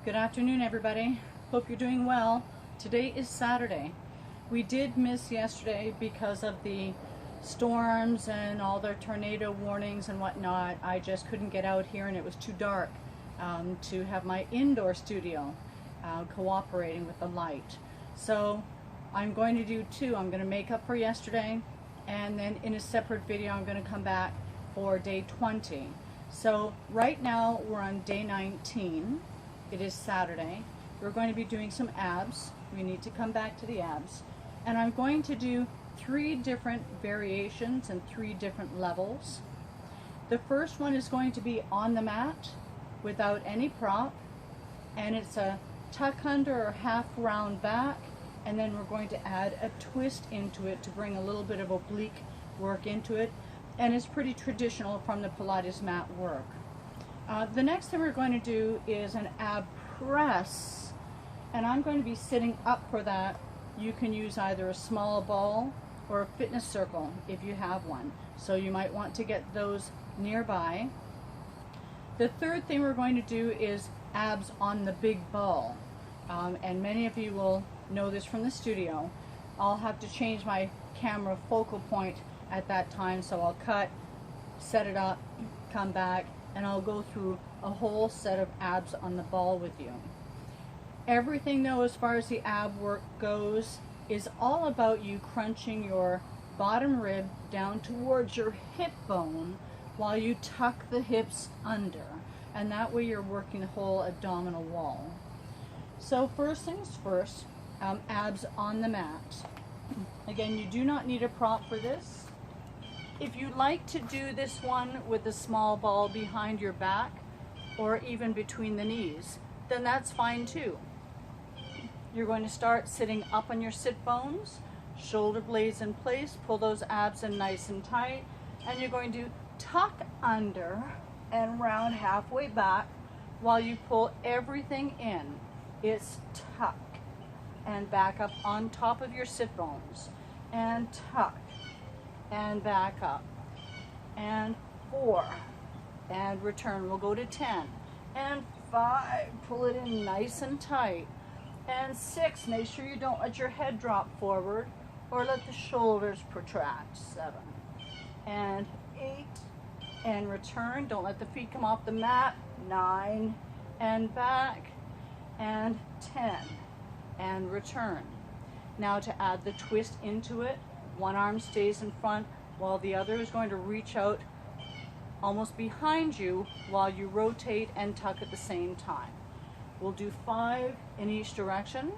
Good afternoon, everybody. Hope you're doing well. Today is Saturday. We did miss yesterday because of the storms and all the tornado warnings and whatnot. I just couldn't get out here and it was too dark to have my indoor studio cooperating with the light. So I'm going to do two. I'm going to make up for yesterday, and then in a separate video I'm going to come back for day 20. So right now we're on day 19. It is Saturday. We're going to be doing some abs. We need to come back to the abs. And I'm going to do 3 different variations and 3 different levels. The first one is going to be on the mat without any prop, and it's a tuck under or half round back, and then we're going to add a twist into it to bring a little bit of oblique work into it, and it's pretty traditional from the Pilates mat work. The next thing we're going to do is an ab press, and I'm going to be sitting up for that. You can use either a small ball or a fitness circle if you have one, so you might want to get those nearby. The third thing we're going to do is abs on the big ball, and many of you will know this from the studio. I'll have to change my camera focal point at that time, so I'll cut, set it up, come back, and I'll go through a whole set of abs on the ball with you. Everything though, as far as the ab work goes, is all about you crunching your bottom rib down towards your hip bone while you tuck the hips under, and that way you're working the whole abdominal wall. So first things first, abs on the mat. Again, you do not need a prop for this. If you like to do this one with a small ball behind your back or even between the knees, then that's fine too. You're going to start sitting up on your sit bones, shoulder blades in place, pull those abs in nice and tight, and you're going to tuck under and round halfway back while you pull everything in. It's tuck and back up on top of your sit bones, and tuck and back up, and 4, and return. We'll go to 10, and 5, pull it in nice and tight, and 6, make sure you don't let your head drop forward or let the shoulders protract. 7, and 8, and return. Don't let the feet come off the mat. 9, and back, and 10, and return. Now to add the twist into it, one arm stays in front while the other is going to reach out almost behind you while you rotate and tuck at the same time. We'll do 5 in each direction.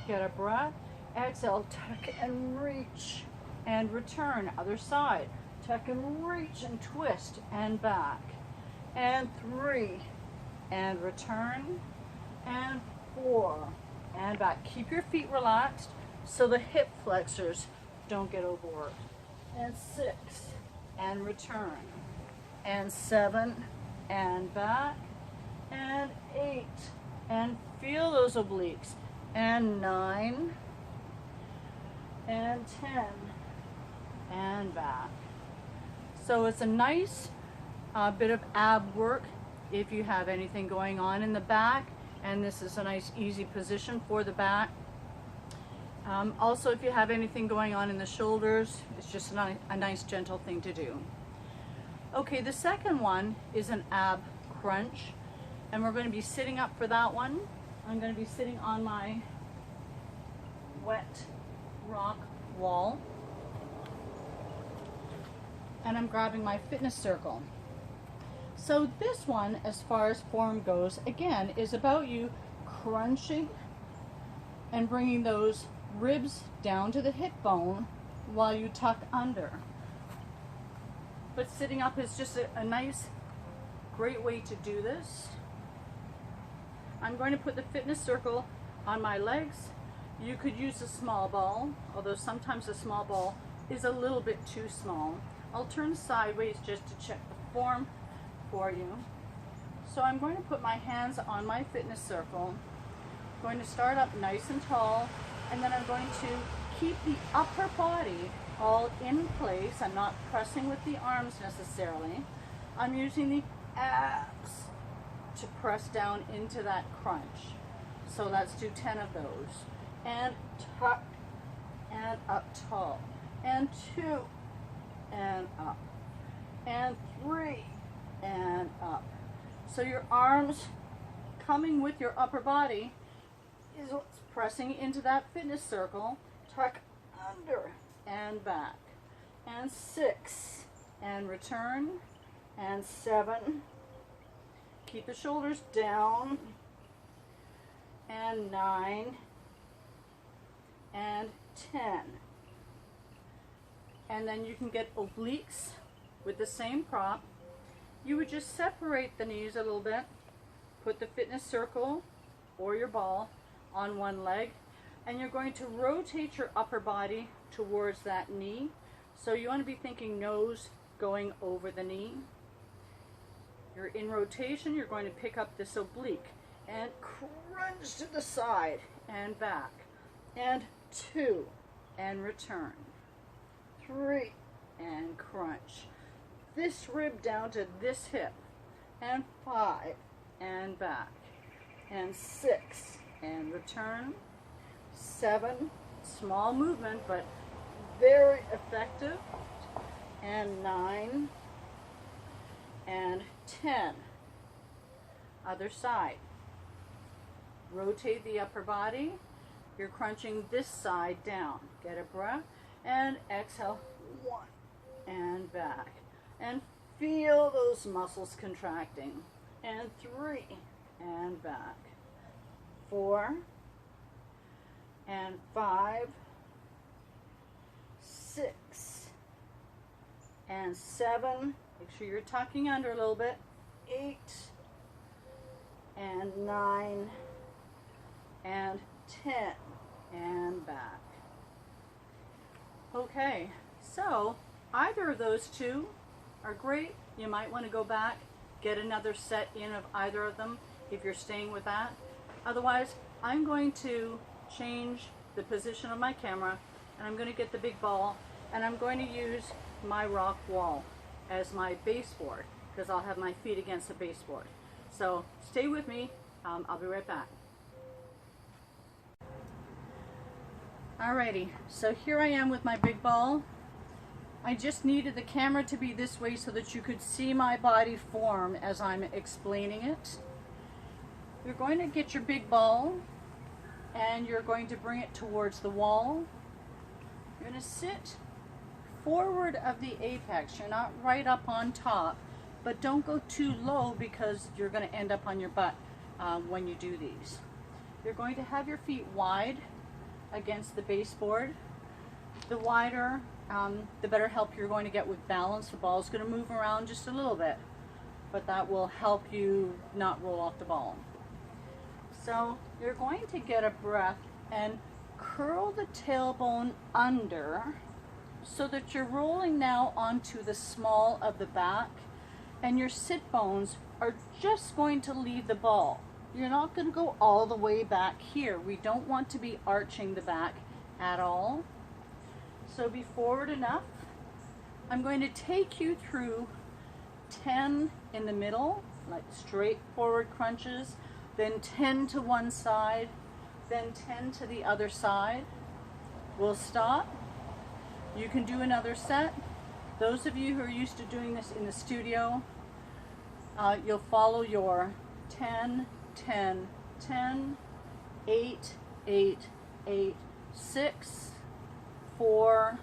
Get a breath. Exhale, tuck and reach and return. Other side. Tuck and reach and twist and back. And 3 and return. And 4 and back. Keep your feet relaxed so the hip flexors don't get overworked. And 6 and return. And 7 and back. And 8 and feel those obliques. And 9 and 10 and back. So it's a nice bit of ab work if you have anything going on in the back, and this is a nice easy position for the back. Also, if you have anything going on in the shoulders, it's just a nice gentle thing to do. Okay, the second one is an ab crunch, and we're going to be sitting up for that one. I'm going to be sitting on my wet rock wall, and I'm grabbing my fitness circle. So this one, as far as form goes, again, is about you crunching and bringing those ribs down to the hip bone while you tuck under. But sitting up is just a nice, great way to do this. I'm going to put the fitness circle on my legs. You could use a small ball, although sometimes a small ball is a little bit too small. I'll turn sideways just to check the form for you. So I'm going to put my hands on my fitness circle. I'm going to start up nice and tall, and then I'm going to keep the upper body all in place. I'm not pressing with the arms necessarily. I'm using the abs to press down into that crunch. So let's do 10 of those. And tuck and up tall. And 2 and up. And 3 and up. So your arms coming with your upper body is what's pressing into that fitness circle. Tuck under and back. And 6 and return. And 7. Keep the shoulders down. And 9. And 10. And then you can get obliques with the same prop. You would just separate the knees a little bit, put the fitness circle or your ball on one leg, and you're going to rotate your upper body towards that knee. So you want to be thinking nose going over the knee. You're in rotation, you're going to pick up this oblique and crunch to the side and back. And 2 and return. 3 and crunch. This rib down to this hip. And 5 and back. And 6 and return. 7, small movement but very effective. And 9 and 10. Other side. Rotate the upper body. You're crunching this side down. Get a breath and exhale. 1 and back. And feel those muscles contracting. And 3 and back. 4 and 5, 6 and 7. Make sure you're tucking under a little bit. 8 and 9 and 10 and back. Okay, so either of those two are great. You might want to go back, get another set in of either of them if you're staying with that. Otherwise, I'm going to change the position of my camera, and I'm going to get the big ball, and I'm going to use my rock wall as my baseboard, because I'll have my feet against the baseboard. So stay with me. I'll be right back. Alrighty, so here I am with my big ball. I just needed the camera to be this way so that you could see my body form as I'm explaining it. You're going to get your big ball and you're going to bring it towards the wall. You're going to sit forward of the apex. You're not right up on top, but don't go too low because you're going to end up on your butt when you do these. You're going to have your feet wide against the baseboard. The wider, the better help you're going to get with balance. The ball is going to move around just a little bit, but that will help you not roll off the ball. So you're going to get a breath and curl the tailbone under so that you're rolling now onto the small of the back, and your sit bones are just going to leave the ball. You're not going to go all the way back here. We don't want to be arching the back at all. So be forward enough. I'm going to take you through 10 in the middle, like straight forward crunches, then 10 to one side, then 10 to the other side. We'll stop. You can do another set. Those of you who are used to doing this in the studio, you'll follow your 10, 10, 10, 8, 8, 8, 6, 4,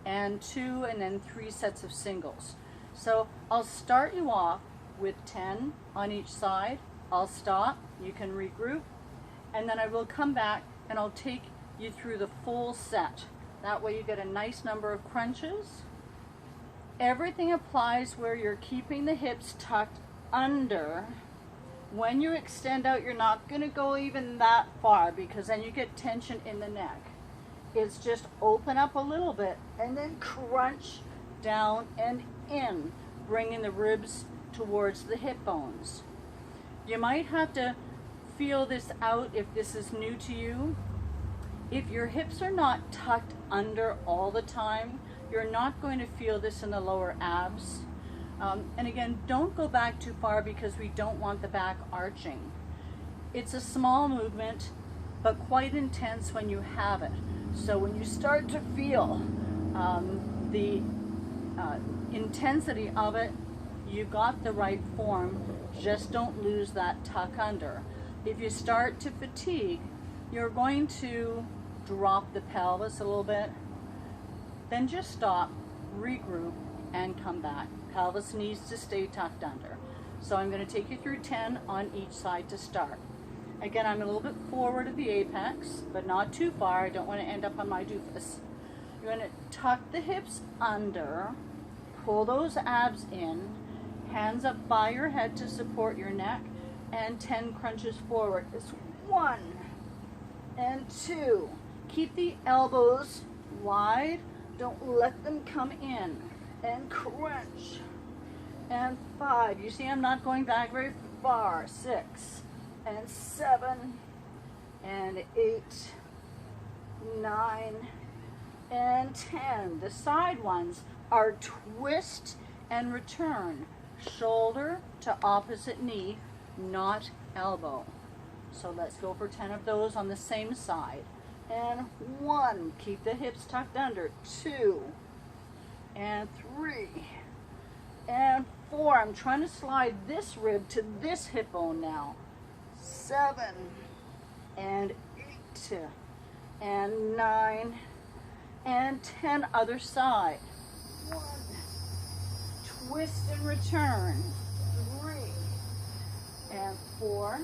and 2, and then 3 sets of singles. So I'll start you off with 10 on each side. I'll stop, you can regroup, and then I will come back and I'll take you through the full set. That way you get a nice number of crunches. Everything applies where you're keeping the hips tucked under. When you extend out, you're not going to go even that far because then you get tension in the neck. It's just open up a little bit and then crunch down and in, bringing the ribs towards the hip bones. You might have to feel this out if this is new to you. If your hips are not tucked under all the time, you're not going to feel this in the lower abs. And again, don't go back too far because we don't want the back arching. It's a small movement, but quite intense when you have it. So when you start to feel the intensity of it, you got the right form. Just don't lose that tuck under. If you start to fatigue, you're going to drop the pelvis a little bit. Then just stop, regroup, and come back. Pelvis needs to stay tucked under. So I'm going to take you through 10 on each side to start. Again, I'm a little bit forward of the apex, but not too far. I don't want to end up on my doofus. You're going to tuck the hips under, pull those abs in, hands up by your head to support your neck, and 10 crunches forward. It's 1 and 2. Keep the elbows wide. Don't let them come in. And crunch. And 5. You see I'm not going back very far. 6 and 7 and 8, 9 and 10. The side ones are twist and return. Shoulder to opposite knee, not elbow. So let's go for 10 of those on the same side. And 1, keep the hips tucked under. 2 and 3 and 4. I'm trying to slide this rib to this hip bone now. 7 and 8 and 9 and 10. Other side. 1, twist and return. 3 and 4,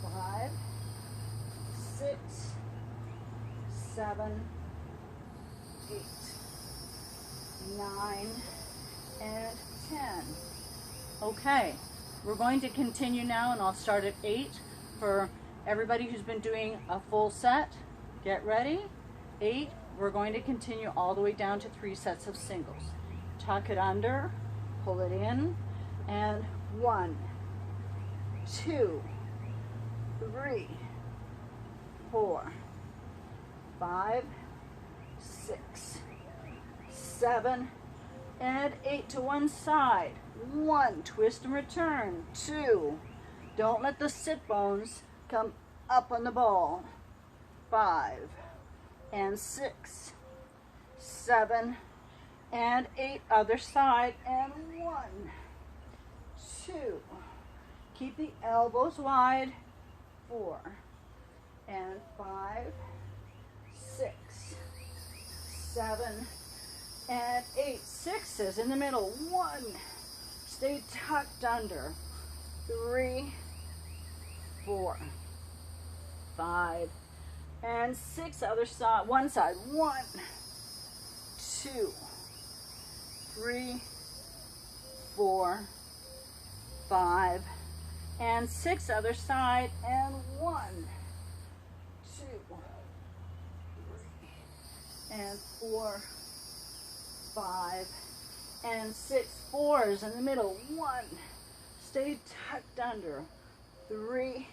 5, 6, 7, 8, 9 and 10. Okay, we're going to continue now, and I'll start at 8 for everybody who's been doing a full set. Get ready. 8. We're going to continue all the way down to 3 sets of singles. Tuck it under, pull it in, and 1, 2, 3, 4, 5, 6, 7, and 8 to one side. 1, twist and return. 2, don't let the sit bones come up on the ball. 5 and 6, 7 and 8. Other side. And 1, 2. Keep the elbows wide. 4 and 5, 6, 7 and 8. 6s in the middle. 1. Stay tucked under. 3, 4, 5 and 6. Other side. One side. 1, 2, 3, 4, 5 and 6. Other side. And 1, 2, 3 and 4, 5 and 6. 4s in the middle. 1. Stay tucked under. 3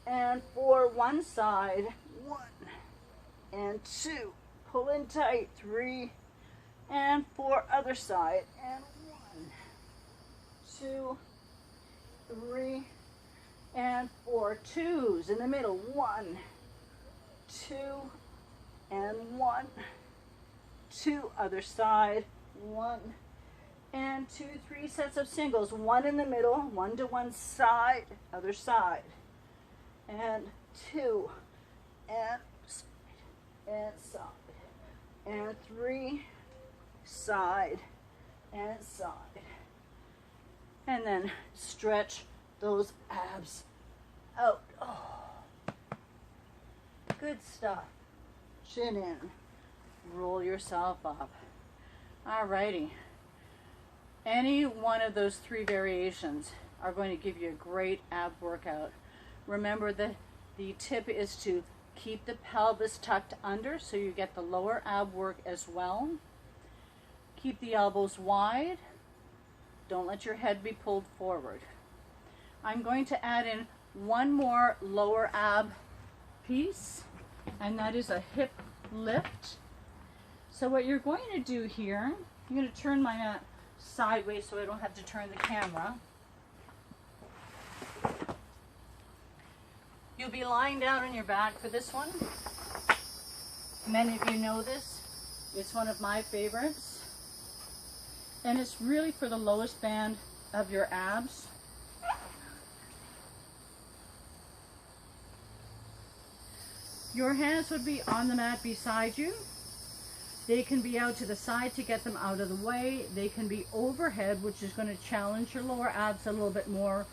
and 4. One side. 1 and 2. Pull in tight. 3 and 4. Other side. And 1, 2, 3 and 4. 2s in the middle. 1, 2 and 1, 2. Other side. 1 and 2. 3 sets of singles. 1 in the middle. 1 to one side. Other side. And 2 and side and side. And 3 side and side. And then stretch those abs out. Oh, good stuff. Chin in. Roll yourself up. Alrighty. Any one of those 3 variations are going to give you a great ab workout. Remember, the tip is to keep the pelvis tucked under so you get the lower ab work as well. Keep the elbows wide. Don't let your head be pulled forward. I'm going to add in one more lower ab piece, and that is a hip lift. So what you're going to do here, I'm going to turn my mat sideways so I don't have to turn the camera. You'll be lying down on your back for this one. Many of you know this. It's one of my favorites. And it's really for the lowest band of your abs. Your hands would be on the mat beside you. They can be out to the side to get them out of the way. They can be overhead, which is going to challenge your lower abs a little bit more.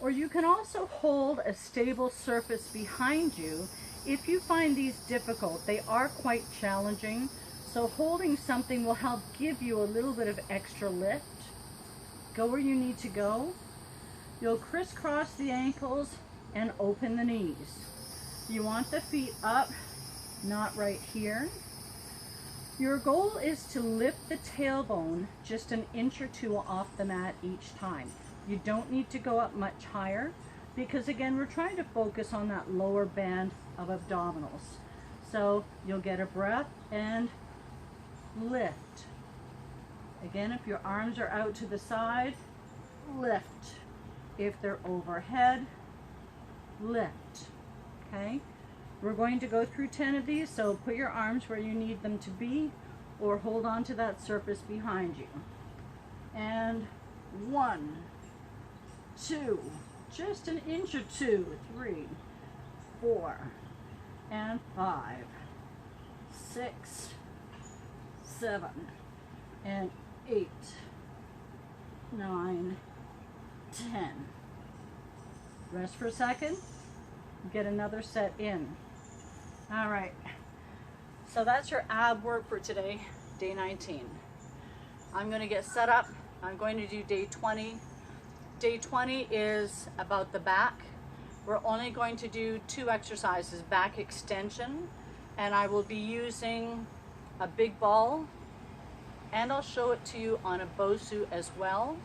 Or you can also hold a stable surface behind you. If you find these difficult, they are quite challenging. So holding something will help give you a little bit of extra lift. Go where you need to go. You'll crisscross the ankles and open the knees. You want the feet up, not right here. Your goal is to lift the tailbone just an inch or two off the mat each time. You don't need to go up much higher because again, we're trying to focus on that lower band of abdominals. So you'll get a breath and lift. Again, if your arms are out to the side, lift. If they're overhead, lift. Okay, we're going to go through 10 of these, so put your arms where you need them to be or hold on to that surface behind you. And 1, 2, just an inch or two, 3, 4, and 5, 6, 7, and 8, 9, 10. Rest for a second. Get another set in. All right, so that's your ab work for today, day 19. I'm going to get set up. I'm going to do day 20. Day 20 is about the back. We're only going to do 2 exercises, back extension, and I will be using a big ball, and I'll show it to you on a Bosu as well.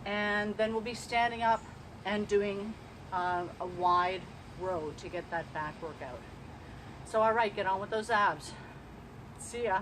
And then we'll be standing up and doing a wide row to get that back workout. So all right, get on with those abs. See ya.